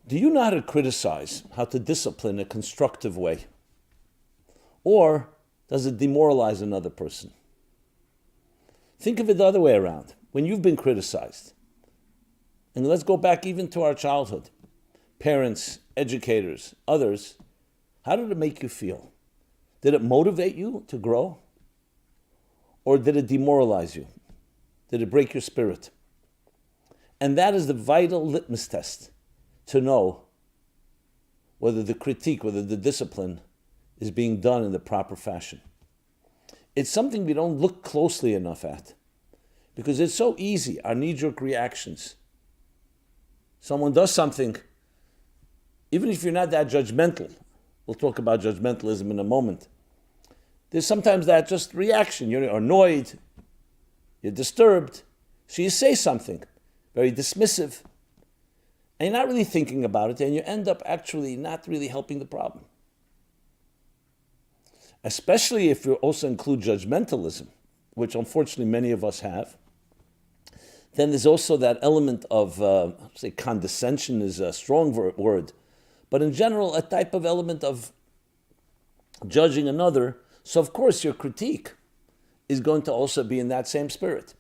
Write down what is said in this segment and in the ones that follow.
Do you know how to criticize, how to discipline in a constructive way? Or does it demoralize another person? Think of it the other way around. When you've been criticized, and let's go back even to our childhood, parents, educators, others, how did it make you feel? Did it motivate you to grow? Or did it demoralize you? Did it break your spirit? And that is the vital litmus test to know whether the critique, whether the discipline is being done in the proper fashion. It's something we don't look closely enough at because it's so easy, our knee-jerk reactions. Someone does something, even if you're not that judgmental, we'll talk about judgmentalism in a moment, there's sometimes that just reaction. You're annoyed, you're disturbed, so you say something very dismissive, and you're not really thinking about it, and you end up actually not really helping the problem. Especially if you also include judgmentalism, which unfortunately many of us have, then there's also that element of, say condescension is a strong word, but in general, a type of element of judging another. So of course your critique is going to also be in that same spirit.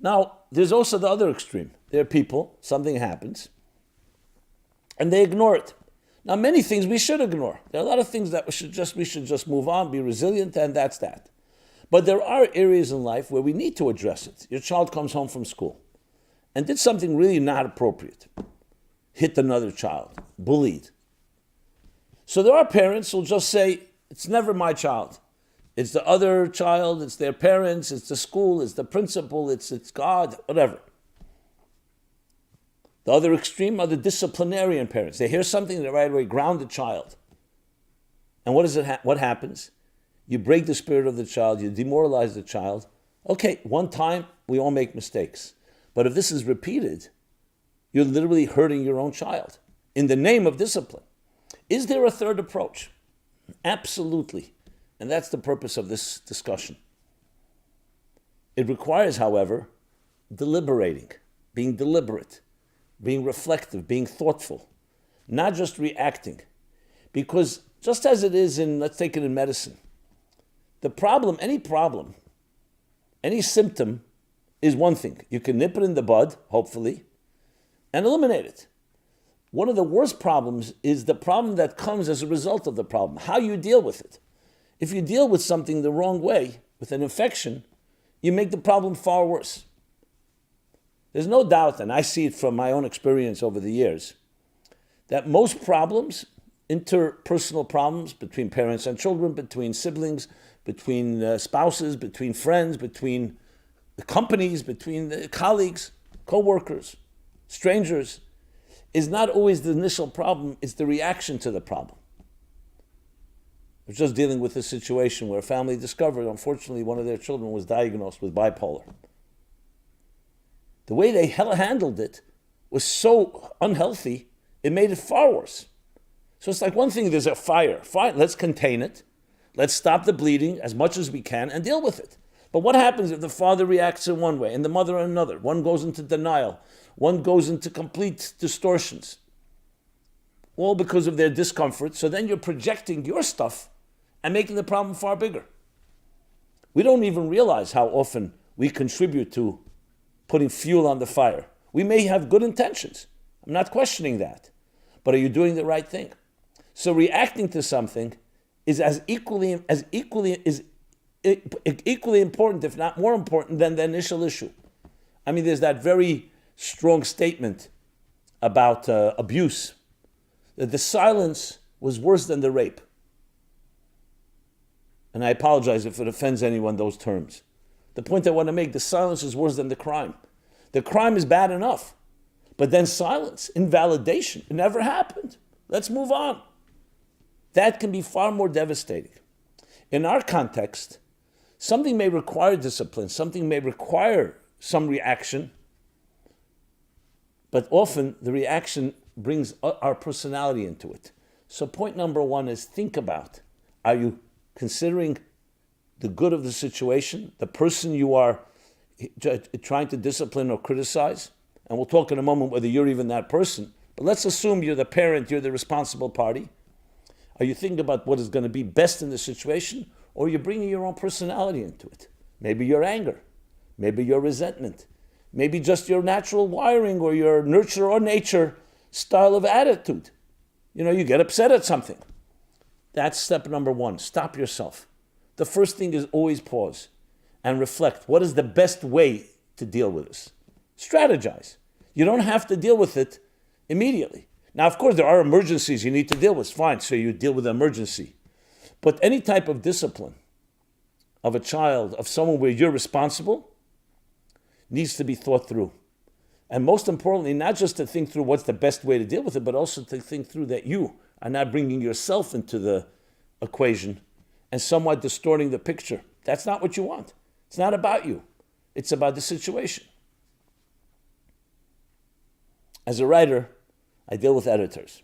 Now, there's also the other extreme. There are people, something happens, and they ignore it. Now, many things we should ignore. There are a lot of things that we should just move on, be resilient, and that's that. But there are areas in life where we need to address it. Your child comes home from school and did something really not appropriate. Hit another child, bullied. So there are parents who'll just say, it's never my child. It's the other child, it's their parents, it's the school, it's the principal, it's God, whatever. The other extreme are the disciplinarian parents. They hear something, they right away ground the child. And what happens? You break the spirit of the child, you demoralize the child. Okay, one time, we all make mistakes. But if this is repeated, you're literally hurting your own child in the name of discipline. Is there a third approach? Absolutely. And that's the purpose of this discussion. It requires, however, deliberating, being deliberate, being reflective, being thoughtful, not just reacting. Because just as it is in, let's take it in medicine, the problem, any symptom is one thing. You can nip it in the bud, hopefully, and eliminate it. One of the worst problems is the problem that comes as a result of the problem, how you deal with it. If you deal with something the wrong way, with an infection, you make the problem far worse. There's no doubt, and I see it from my own experience over the years, that most problems, interpersonal problems between parents and children, between siblings, between spouses, between friends, between the companies, between the colleagues, co-workers, strangers, is not always the initial problem, it's the reaction to the problem. I was just dealing with a situation where a family discovered, unfortunately, one of their children was diagnosed with bipolar. The way they handled it was so unhealthy, it made it far worse. So it's like one thing, there's a fire. Fine, let's contain it. Let's stop the bleeding as much as we can and deal with it. But what happens if the father reacts in one way and the mother in another? One goes into denial. One goes into complete distortions. All because of their discomfort. So then you're projecting your stuff and making the problem far bigger. We don't even realize how often we contribute to putting fuel on the fire. We may have good intentions. I'm not questioning that. But are you doing the right thing? So reacting to something is equally important, if not more important, than the initial issue. I mean, there's that very strong statement about abuse, that the silence was worse than the rape. And I apologize if it offends anyone, those terms. The point I want to make, the silence is worse than the crime. The crime is bad enough, but then silence, invalidation, it never happened. Let's move on. That can be far more devastating. In our context, something may require discipline, something may require some reaction, but often the reaction brings our personality into it. So point number one is think about, are you considering the good of the situation, the person you are trying to discipline or criticize? and we'll talk in a moment whether you're even that person, but let's assume you're the parent, you're the responsible party. Are you thinking about what is going to be best in the situation, or you're bringing your own personality into it? Maybe your anger, maybe your resentment, maybe just your natural wiring or your nurture or nature style of attitude. You get upset at something. That's step number one. Stop yourself. The first thing is always pause and reflect. What is the best way to deal with this? Strategize. You don't have to deal with it immediately. Now, of course, there are emergencies you need to deal with. Fine, so you deal with the emergency. But any type of discipline of a child, of someone where you're responsible, needs to be thought through. And most importantly, not just to think through what's the best way to deal with it, but also to think through that you are not bringing yourself into the equation and somewhat distorting the picture. That's not what you want. It's not about you. It's about the situation. As a writer, I deal with editors.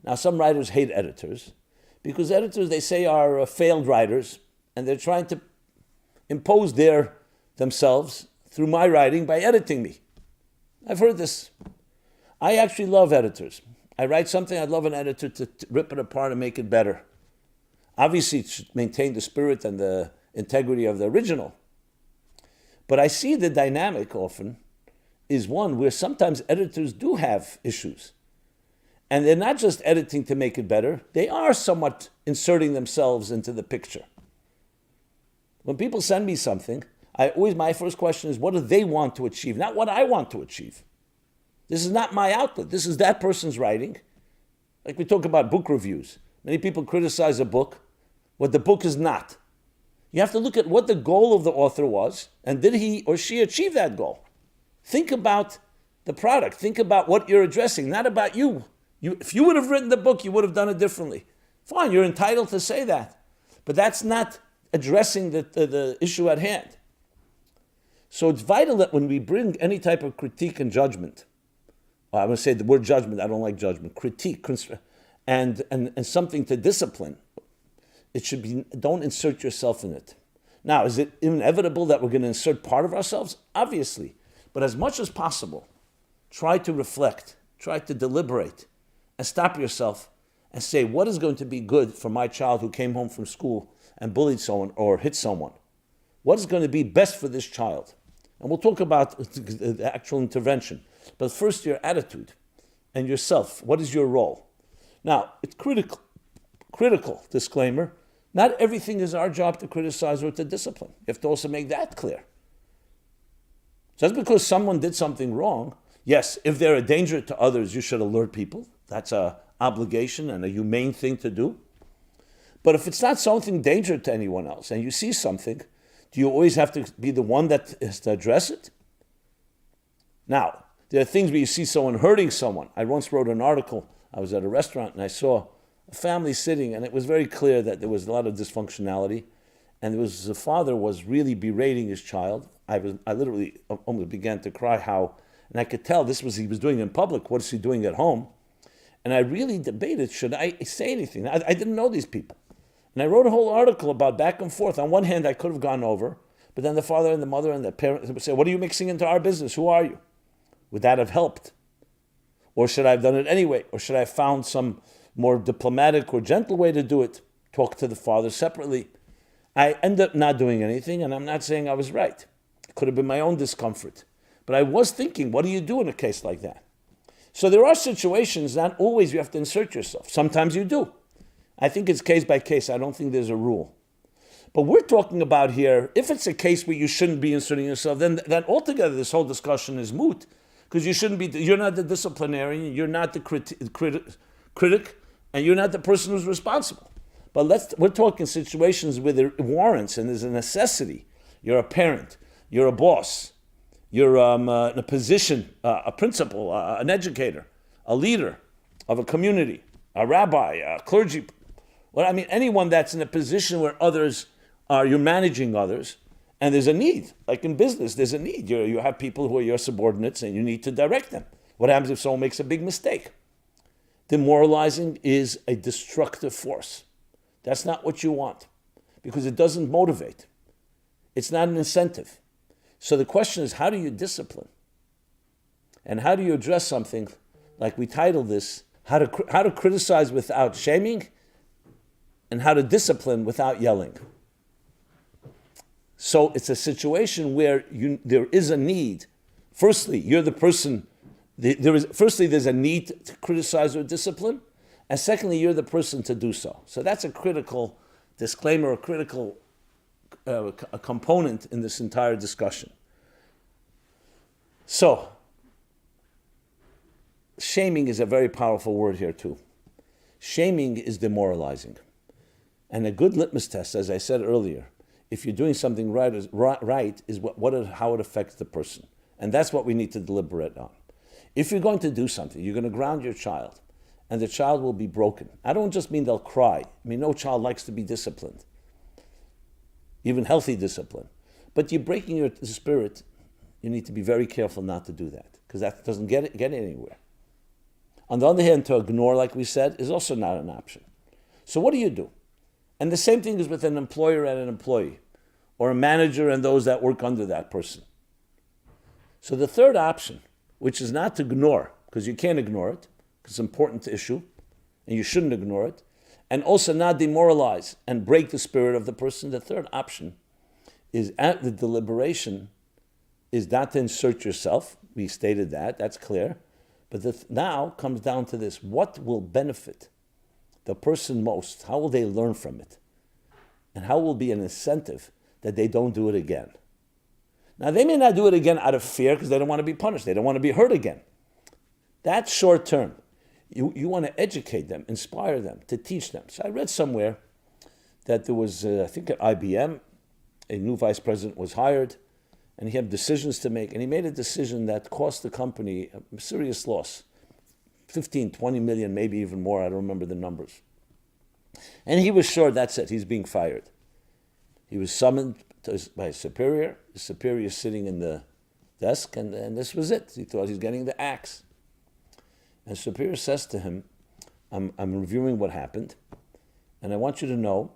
Now, some writers hate editors because editors, they say, are failed writers, and they're trying to impose themselves through my writing by editing me. I've heard this. I actually love editors. I write something, I'd love an editor to rip it apart and make it better. Obviously, it should maintain the spirit and the integrity of the original. But I see the dynamic often is one where sometimes editors do have issues. And they're not just editing to make it better, they are somewhat inserting themselves into the picture. When people send me something, my first question is, what do they want to achieve? Not what I want to achieve. This is not my outlet. This is that person's writing. Like we talk about book reviews. Many people criticize a book, what the book is not. You have to look at what the goal of the author was, and did he or she achieve that goal? Think about the product. Think about what you're addressing, not about you. If you would have written the book, you would have done it differently. Fine, you're entitled to say that. But that's not addressing the issue at hand. So it's vital that when we bring any type of critique and judgment, I'm going to say the word judgment, I don't like judgment, critique, and something to discipline, it should be, don't insert yourself in it. Now, is it inevitable that we're going to insert part of ourselves? Obviously. But as much as possible, try to reflect, try to deliberate, and stop yourself and say, what is going to be good for my child who came home from school and bullied someone or hit someone? What is going to be best for this child? And we'll talk about the actual intervention. But first, your attitude and yourself. What is your role? Now, it's critical, disclaimer, not everything is our job to criticize or to discipline. You have to also make that clear. Just because someone did something wrong, yes, if they're a danger to others, you should alert people. That's an obligation and a humane thing to do. But if it's not something danger to anyone else and you see something, do you always have to be the one that has to address it? Now, there are things where you see someone hurting someone. I once wrote an article. I was at a restaurant and I saw a family sitting, and it was very clear that there was a lot of dysfunctionality. And the father was really berating his child. I literally almost began to cry and I could tell he was doing in public. What is he doing at home? And I really debated, should I say anything? I didn't know these people. And I wrote a whole article about back and forth. On one hand, I could have gone over, but then the father and the mother and the parents would say, what are you mixing into our business? Who are you? Would that have helped? Or should I have done it anyway? Or should I have found some more diplomatic or gentle way to do it? Talk to the father separately. I ended up not doing anything, and I'm not saying I was right. It could have been my own discomfort. But I was thinking, what do you do in a case like that? So there are situations, not always you have to insert yourself. Sometimes you do. I think it's case by case. I don't think there's a rule. But we're talking about here, if it's a case where you shouldn't be inserting yourself, then altogether this whole discussion is moot. Because you're not the disciplinarian, you're not the critic, and you're not the person who's responsible. But we're talking situations where there warrants and there's a necessity. You're a parent, you're a boss, you're in a position, a principal, an educator, a leader of a community, a rabbi, a clergy. Anyone that's in a position where you're managing others, and there's a need. Like in business, there's a need. You have people who are your subordinates, and you need to direct them. What happens if someone makes a big mistake? Demoralizing is a destructive force. That's not what you want, because it doesn't motivate. It's not an incentive. So the question is, how do you discipline? And how do you address something like we titled this, how to criticize without shaming and how to discipline without yelling. So it's a situation where there is a need. Firstly, you're the person, there's a need to criticize or discipline, and secondly, you're the person to do so. So that's a critical disclaimer, a critical a component in this entire discussion. So, shaming is a very powerful word here too. Shaming is demoralizing. And a good litmus test, as I said earlier, if you're doing something right is how it affects the person. And that's what we need to deliberate on. If you're going to do something, you're going to ground your child, and the child will be broken. I don't just mean they'll cry. I mean, no child likes to be disciplined, even healthy discipline. But you're breaking your spirit. You need to be very careful not to do that, because that doesn't get anywhere. On the other hand, to ignore, like we said, is also not an option. So what do you do? And the same thing is with an employer and an employee, or a manager and those that work under that person. So the third option, which is not to ignore, because you can't ignore it, because it's an important issue, and you shouldn't ignore it, and also not demoralize and break the spirit of the person. The third option is at the deliberation is not to insert yourself. We stated that, that's clear. But now comes down to this: what will benefit the person most? How will they learn from it? And how will be an incentive that they don't do it again? Now, they may not do it again out of fear because they don't want to be punished. They don't want to be hurt again. That's short term. You want to educate them, inspire them, to teach them. So I read somewhere that there was, I think at IBM, a new vice president was hired, and he had decisions to make, and he made a decision that cost the company a serious loss, 15, 20 million, maybe even more, I don't remember the numbers. And he was sure that's it, he's being fired. He was summoned by his superior is sitting in the desk, and this was it. He thought he was getting the axe. And superior says to him, I'm reviewing what happened, and I want you to know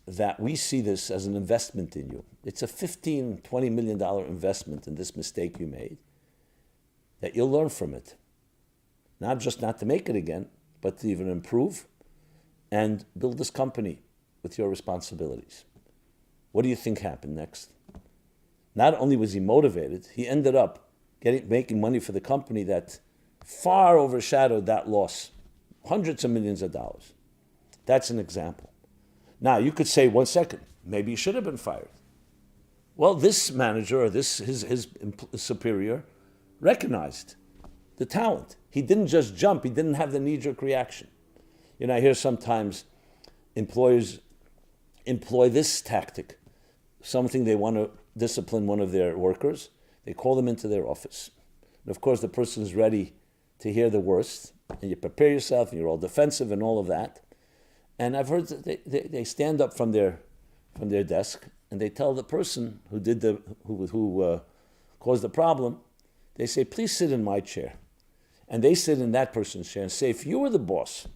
that we see this as an investment in you. It's a $15, $20 million investment in this mistake you made, that you'll learn from it. Not just not to make it again, but to even improve and build this company with your responsibilities. What do you think happened next? Not only was he motivated, he ended up making money for the company that far overshadowed that loss, hundreds of millions of dollars. That's an example. Now, you could say, 1 second, maybe he should have been fired. Well, this manager or his superior recognized the talent. He didn't just jump. He didn't have the knee-jerk reaction. You know, I hear sometimes employers employ this tactic. Something they want to discipline one of their workers, they call them into their office. And of course, the person is ready to hear the worst, and you prepare yourself, and you're all defensive and all of that. And I've heard that they stand up from their desk, and they tell the person who caused the problem, they say, please sit in my chair. And they sit in that person's chair and say, if you were the boss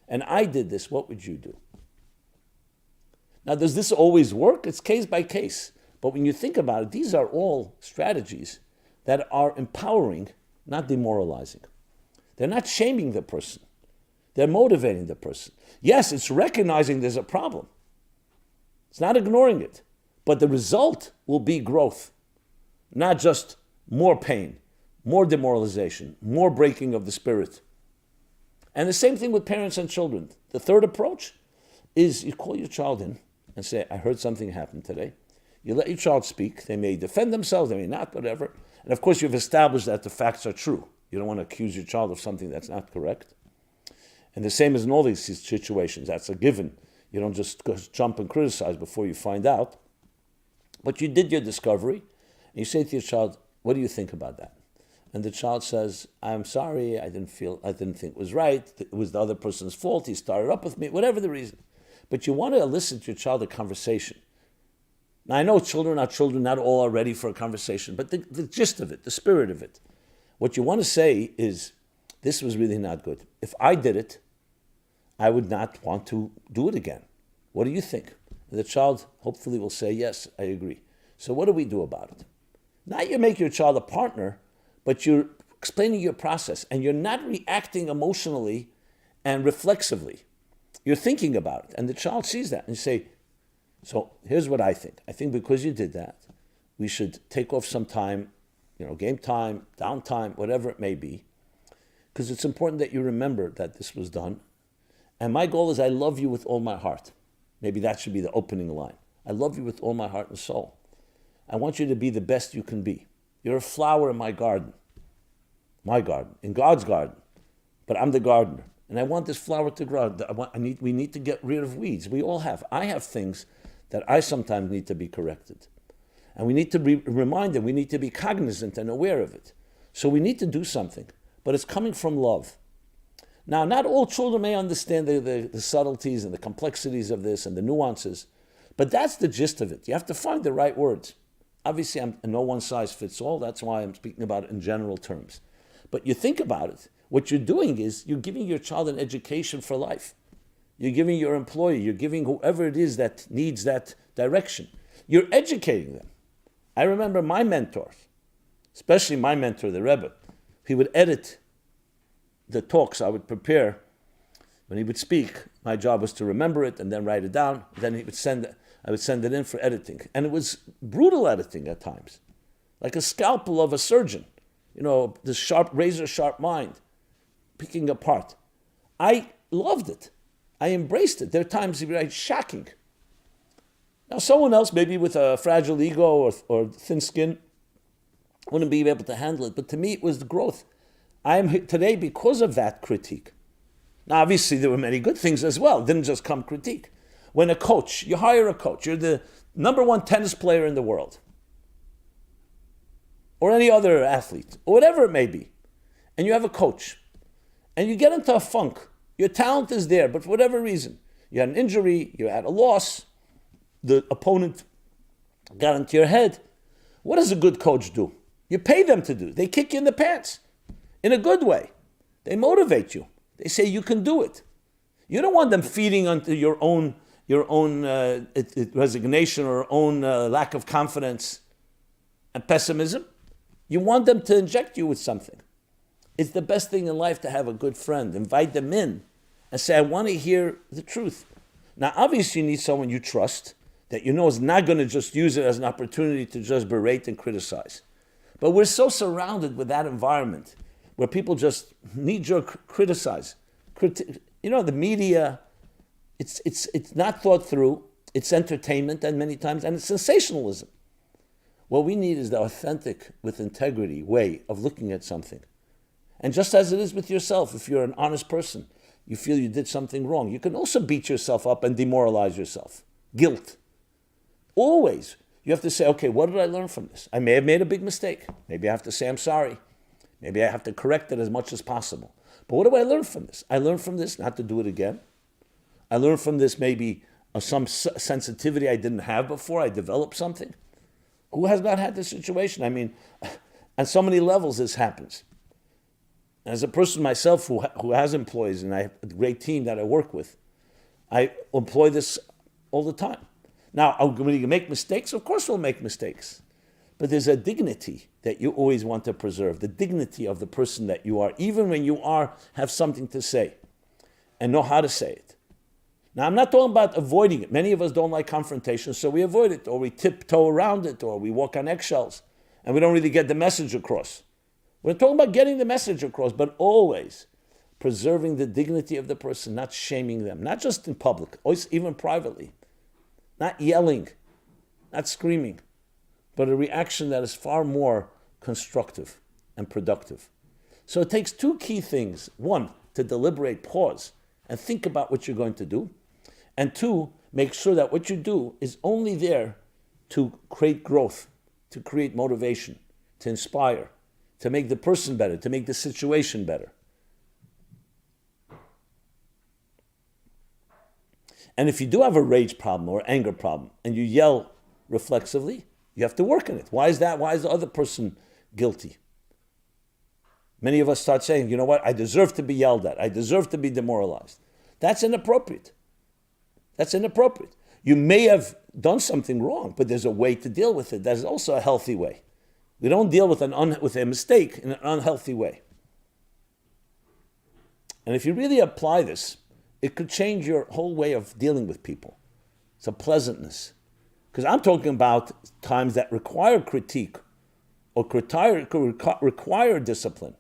and I did this, what would you do? Now, does this always work? It's case by case. But when you think about it, these are all strategies that are empowering, not demoralizing. They're not shaming the person. They're motivating the person. Yes, it's recognizing there's a problem. It's not ignoring it. But the result will be growth, not just more pain, more demoralization, more breaking of the spirit. And the same thing with parents and children. The third approach is you call your child in and say, I heard something happen today. You let your child speak. They may defend themselves, they may not, whatever. And of course, you've established that the facts are true. You don't want to accuse your child of something that's not correct. And the same as in all these situations. That's a given. You don't just jump and criticize before you find out. But you did your discovery, and you say to your child, what do you think about that? And the child says, I'm sorry, I didn't think it was right. It was the other person's fault. He started up with me, whatever the reason. But you want to elicit your child a conversation. Now, I know children are children, not all are ready for a conversation, but the gist of it, the spirit of it, what you want to say is, this was really not good. If I did it, I would not want to do it again. What do you think? And the child hopefully will say, yes, I agree. So what do we do about it? Not you make your child a partner, but you're explaining your process, and you're not reacting emotionally and reflexively. You're thinking about it, and the child sees that, and you say, so here's what I think. I think because you did that, we should take off some time, game time, downtime, whatever it may be, because it's important that you remember that this was done. And my goal is I love you with all my heart. Maybe that should be the opening line. I love you with all my heart and soul. I want you to be the best you can be. You're a flower in my garden, in God's garden, but I'm the gardener. And I want this flower to grow. We need to get rid of weeds. We all have. I have things that I sometimes need to be corrected. And we need to be reminded, we need to be cognizant and aware of it. So we need to do something, but it's coming from love. Now, not all children may understand the subtleties and the complexities of this and the nuances, but that's the gist of it. You have to find the right words. Obviously, no one size fits all. That's why I'm speaking about it in general terms. But you think about it, what you're doing is you're giving your child an education for life. You're giving your employee, you're giving whoever it is that needs that direction. You're educating them. I remember my mentors, especially my mentor, the Rebbe. He would edit the talks I would prepare. When he would speak, my job was to remember it and then write it down. Then I would send it in for editing. And it was brutal editing at times, like a scalpel of a surgeon. This sharp, razor-sharp mind, picking apart. I loved it. I embraced it. There are times he would write shocking. Now, someone else, maybe with a fragile ego or thin skin, wouldn't be able to handle it. But to me, it was the growth. I am here today because of that critique. Now, obviously, there were many good things as well. It didn't just come critique. When a coach, you hire a coach, you're the number one tennis player in the world, or any other athlete, or whatever it may be, and you have a coach, and you get into a funk. Your talent is there, but for whatever reason, you had an injury, you had a loss, the opponent got into your head. What does a good coach do? You pay them to do. They kick you in the pants in a good way. They motivate you. They say you can do it. You don't want them feeding onto your own resignation or own lack of confidence and pessimism. You want them to inject you with something. It's the best thing in life to have a good friend. Invite them in and say, I want to hear the truth. Now, obviously, you need someone you trust that you know is not going to just use it as an opportunity to just berate and criticize. But we're so surrounded with that environment where people just knee-jerk criticize. The media, it's not thought through. It's entertainment, and many times, and it's sensationalism. What we need is the authentic, with integrity, way of looking at something. And just as it is with yourself, if you're an honest person, you feel you did something wrong, you can also beat yourself up and demoralize yourself. Guilt. Always, you have to say, okay, what did I learn from this? I may have made a big mistake. Maybe I have to say I'm sorry. Maybe I have to correct it as much as possible. But what do I learn from this? I learned from this not to do it again. I learned from this maybe some sensitivity I didn't have before. I developed something. Who has not had this situation? I mean, on so many levels this happens. As a person myself who has employees, and I have a great team that I work with, I employ this all the time. Now, when you make mistakes, of course we'll make mistakes. But there's a dignity that you always want to preserve, the dignity of the person that you are, even when you have something to say and know how to say it. Now, I'm not talking about avoiding it. Many of us don't like confrontation, so we avoid it, or we tiptoe around it, or we walk on eggshells, and we don't really get the message across. We're talking about getting the message across, but always preserving the dignity of the person, not shaming them, not just in public, always even privately, not yelling, not screaming, but a reaction that is far more constructive and productive. So it takes two key things. One, to deliberate, pause, and think about what you're going to do. And two, make sure that what you do is only there to create growth, to create motivation, to inspire, to make the person better, to make the situation better. And if you do have a rage problem or anger problem and you yell reflexively, you have to work on it. Why is that? Why is the other person guilty? Many of us start saying, you know what, I deserve to be yelled at. I deserve to be demoralized. That's inappropriate. That's inappropriate. You may have done something wrong, but there's a way to deal with it. There's also a healthy way. We don't deal with a mistake in an unhealthy way. And if you really apply this, it could change your whole way of dealing with people. It's a pleasantness. Because I'm talking about times that require critique or require discipline.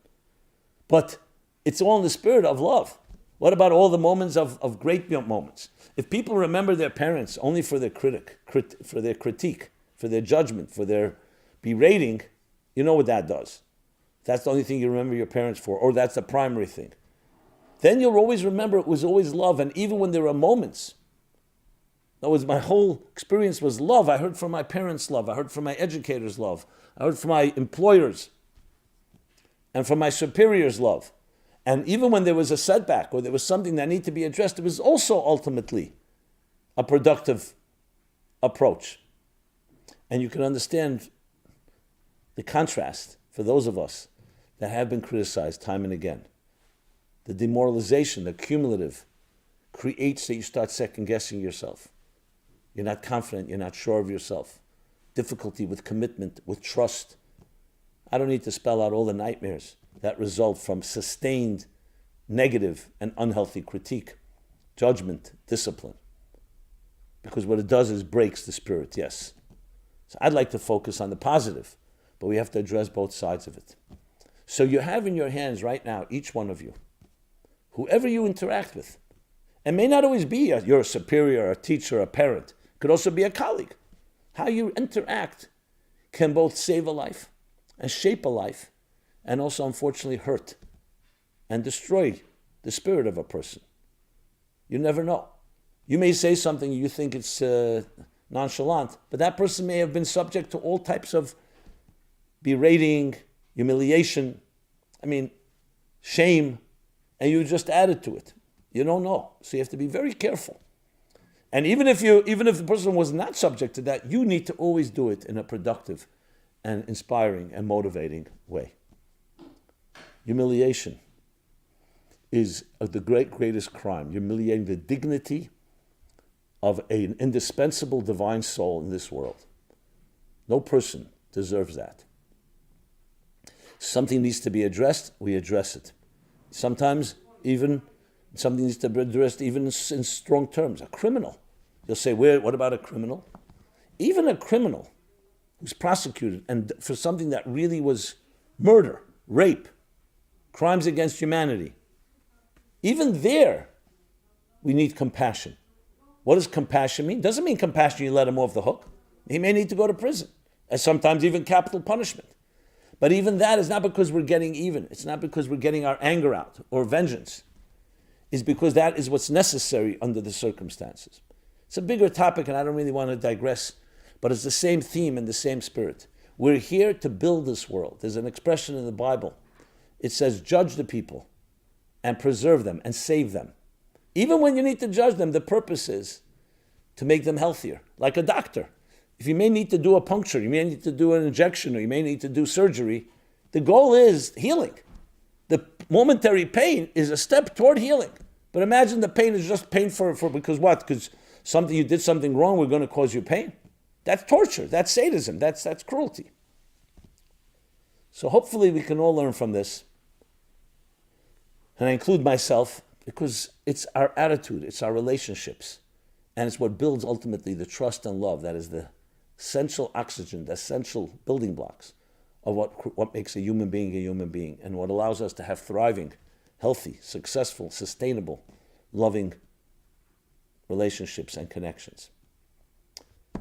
But it's all in the spirit of love. What about all the moments of great moments? If people remember their parents only for their critique, for their judgment, for their berating, you know what that does. That's the only thing you remember your parents for, or that's the primary thing. Then you'll always remember it was always love, and even when there are moments, that was my whole experience was love. I heard from my parents' love. I heard from my educators' love. I heard from my employers and from my superiors' love. And even when there was a setback or there was something that needed to be addressed, it was also ultimately a productive approach. And you can understand the contrast for those of us that have been criticized time and again. The demoralization, the cumulative, creates that you start second-guessing yourself. You're not confident, you're not sure of yourself. Difficulty with commitment, with trust. I don't need to spell out all the nightmares that result from sustained negative and unhealthy critique, judgment, discipline. Because what it does is breaks the spirit, yes. So I'd like to focus on the positive, but we have to address both sides of it. So you have in your hands right now, each one of you, whoever you interact with, and may not always be your superior, a teacher, a parent, could also be a colleague. How you interact can both save a life and shape a life, and also unfortunately hurt and destroy the spirit of a person. You never know. You may say something you think it's nonchalant, but that person may have been subject to all types of berating, humiliation, shame, and you just added to it. You don't know. So you have to be very careful. And even if the person was not subject to that, you need to always do it in a productive and inspiring and motivating way. Humiliation is the greatest crime. Humiliating the dignity of an indispensable divine soul in this world. No person deserves that. Something needs to be addressed, we address it. Sometimes even something needs to be addressed even in strong terms. A criminal. You'll say, what about a criminal? Even a criminal who's prosecuted and for something that really was murder, rape, crimes against humanity. Even there, we need compassion. What does compassion mean? Doesn't mean compassion you let him off the hook. He may need to go to prison, and sometimes even capital punishment. But even that is not because we're getting even. It's not because we're getting our anger out or vengeance. It's because that is what's necessary under the circumstances. It's a bigger topic, and I don't really want to digress, but it's the same theme and the same spirit. We're here to build this world. There's an expression in the Bible. It says, judge the people and preserve them and save them. Even when you need to judge them, the purpose is to make them healthier. Like a doctor. If you may need to do a puncture, you may need to do an injection, or you may need to do surgery, the goal is healing. The momentary pain is a step toward healing. But imagine the pain is just pain for because what? Because you did something wrong, we're going to cause you pain. That's torture. That's sadism. That's cruelty. So hopefully we can all learn from this. And I include myself because it's our attitude, it's our relationships, and it's what builds ultimately the trust and love that is the essential oxygen, the essential building blocks of what makes a human being, and what allows us to have thriving, healthy, successful, sustainable, loving relationships and connections.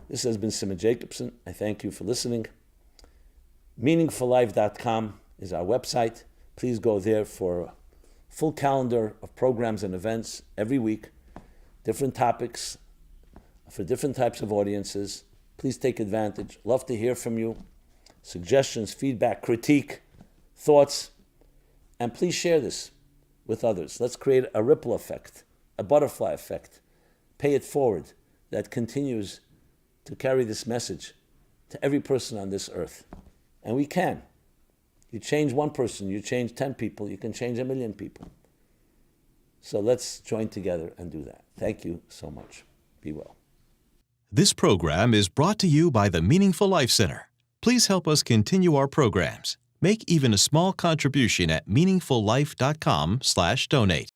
This has been Simon Jacobson. I thank you for listening. MeaningfulLife.com is our website. Please go there for a full calendar of programs and events every week, different topics for different types of audiences. Please take advantage. Love to hear from you. Suggestions, feedback, critique, thoughts, and please share this with others. Let's create a ripple effect, a butterfly effect. Pay it forward that continues to carry this message to every person on this earth. And we can. You change one person, you change 10 people, you can change 1 million people. So let's join together and do that. Thank you so much. Be well. This program is brought to you by the Meaningful Life Center. Please help us continue our programs. Make even a small contribution at meaningfullife.com/donate.